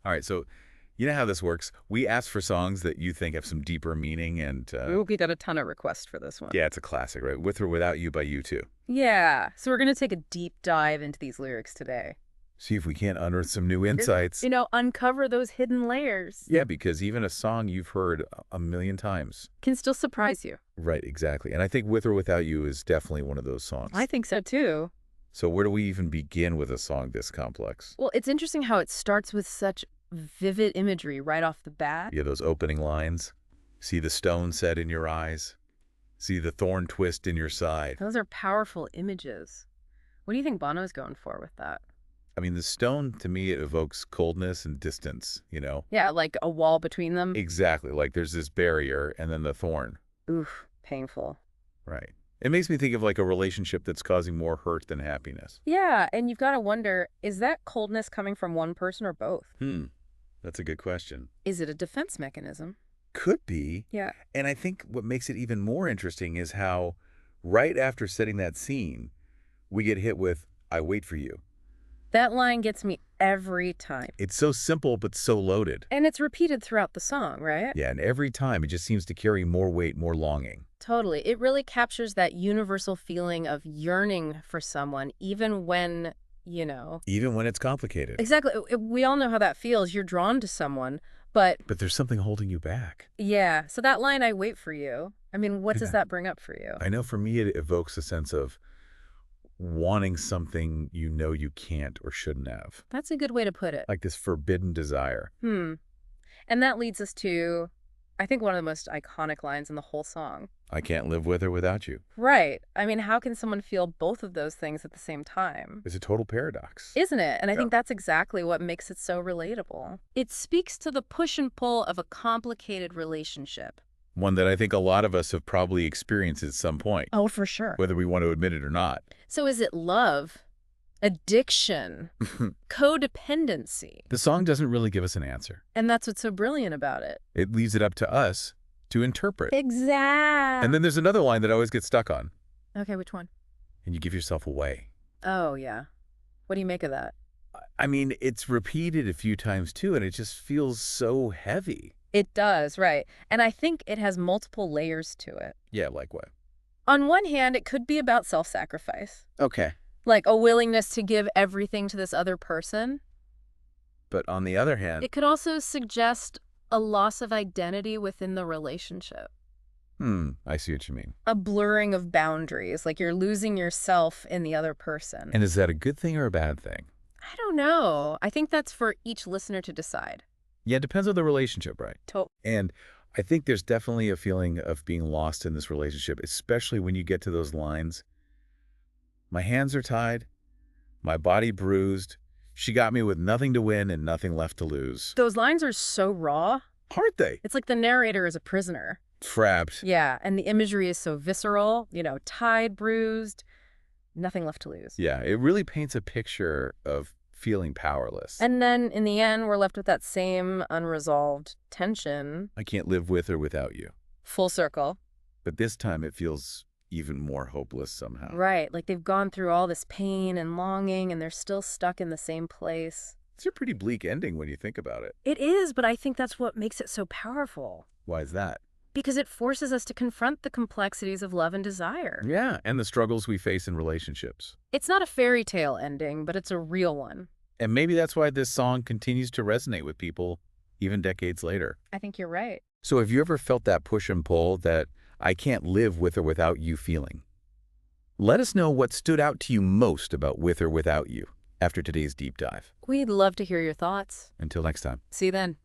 All right, so you know how this works? We ask for songs that you think have some deeper meaning, and We got a ton of requests for this one. yeah, it's a classic, right? With or Without You by U2. Yeah, so we're going to take a deep dive into these lyrics today. See if we can't unearth some new insights. Uncover those hidden layers. Yeah, because even a song you've heard a million times. Can still surprise you. Right, exactly. And I think With or Without You is definitely one of those songs. I think so too. So where do we even begin with a song this complex? Well, it's interesting how it starts with such vivid imagery right off the bat. Yeah, those opening lines. See the stone set in your eyes. See the thorn twist in your side. Those are powerful images. What do you think Bono's going for with that? I mean, the stone, to me, it evokes coldness and distance, you know? Yeah, like a wall between them. Exactly. Like there's this barrier and then the thorn. Oof, painful. Right. It makes me think of like a relationship that's causing more hurt than happiness. Yeah, and you've got to wonder, is that coldness coming from one person or both? That's a good question. Is it a defense mechanism? Could be. Yeah. And I think what makes it even more interesting is how right after setting that scene, we get hit with, I wait for you. That line gets me every time. It's so simple, but so loaded. And it's repeated throughout the song, right? Yeah, and every time it just seems to carry more weight, more longing. Totally. It really captures that universal feeling of yearning for someone, even when, Even when it's complicated. Exactly. We all know how that feels. You're drawn to someone, but But there's something holding you back. yeah. So that line, I wait for you. I mean, what does Yeah. that bring up for you? I know for me it evokes a sense of wanting something you know you can't or shouldn't have. That's a good way to put it. Like this forbidden desire. And that leads us to, I think, one of the most iconic lines in the whole song. I can't live with or without you. Right. I mean, how can someone feel both of those things at the same time? It's a total paradox. Isn't it? And I Yeah. think that's exactly what makes it so relatable. It speaks to the push and pull of a complicated relationship. One that I think a lot of us have probably experienced at some point, Oh, for sure. whether we want to admit it or not. So is it love, addiction, codependency? The song doesn't really give us an answer. And that's what's so brilliant about it. It leaves it up to us to interpret. Exactly. And then there's another line that I always get stuck on. Okay, which one? And you give yourself away. Oh, yeah. What do you make of that? I mean, it's repeated a few times too, and it just feels so heavy. It does, right. And I think it has multiple layers to it. Yeah, like what? On one hand, it could be about self-sacrifice, Okay. like a willingness to give everything to this other person. But on the other hand, It could also suggest a loss of identity within the relationship, I see what you mean. a blurring of boundaries, like you're losing yourself in the other person. And is that a good thing or a bad thing? I don't know. I think that's for each listener to decide. Yeah, it depends on the relationship, right? And I think there's definitely a feeling of being lost in this relationship, especially when you get to those lines. My hands are tied, my body bruised. She got me with nothing to win and nothing left to lose. Those lines are so raw. Aren't they? It's like the narrator is a prisoner. Trapped. Yeah, and the imagery is so visceral, tied, bruised, nothing left to lose. Yeah, it really paints a picture of feeling powerless. And then in the end, we're left with that same unresolved tension. I can't live with or without you. Full circle. But this time it feels even more hopeless somehow. Right, like they've gone through all this pain and longing and they're still stuck in the same place. It's a pretty bleak ending when you think about it. It is, but I think that's what makes it so powerful. Why is that? Because it forces us to confront the complexities of love and desire. Yeah, and the struggles we face in relationships. It's not a fairy tale ending, but it's a real one. And maybe that's why this song continues to resonate with people even decades later. I think you're right. So have you ever felt that push and pull, that I can't live with or without you feeling? Let us know what stood out to you most about With or Without You after today's deep dive. We'd love to hear your thoughts. Until next time. See you then.